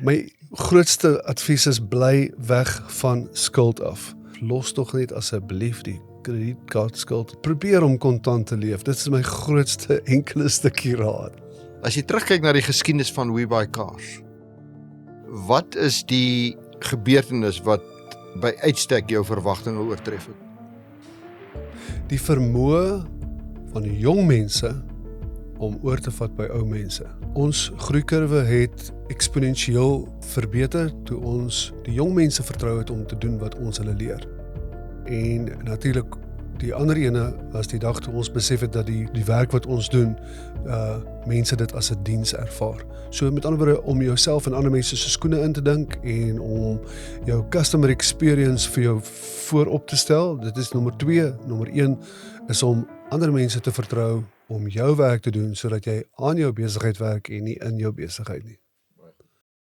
My grootste advies is bly weg van skuld af. Los tog net asseblief die kredietkaartskuld. Probeer om kontant te leef. Dit is my grootste enkele stukkie raad. As jy terugkyk na die geskiedenis van WeBuyCars, wat is die gebeurtenis wat by uitstek jou verwagtinge oortref het? Die vermoë van die jong mense om oor te vat by ou mense. Ons groeikurwe het eksponensieel verbeter toe ons die jong mense vertrou het om te doen wat ons hulle leer. En natuurlik die ander ene was die dag toe ons besef het dat die werk wat ons doen, mense dit as 'n diens ervaar. So met ander woorde, om jouself en ander mense se skoene in te dink en om jou customer experience vir jou voorop te stel, dit is nommer 2. Nommer 1 is om ander mense te vertrou om jou werk te doen, sodat jy aan jou besigheid werk en nie in jou besigheid nie.